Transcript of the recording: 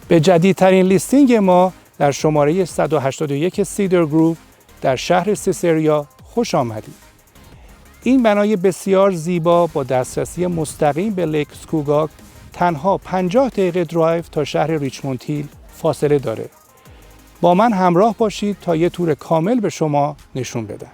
به جدیدترین لیستینگ ما در شماره 181 سیدر گروو در شهر سیسریا خوش آمدید. این بنای بسیار زیبا با دسترسی مستقیم به لیک اسکوگاک تنها 50 دقیقه درایو تا شهر ریچموند هیل فاصله داره. با من همراه باشید تا یه تور کامل به شما نشون بدم.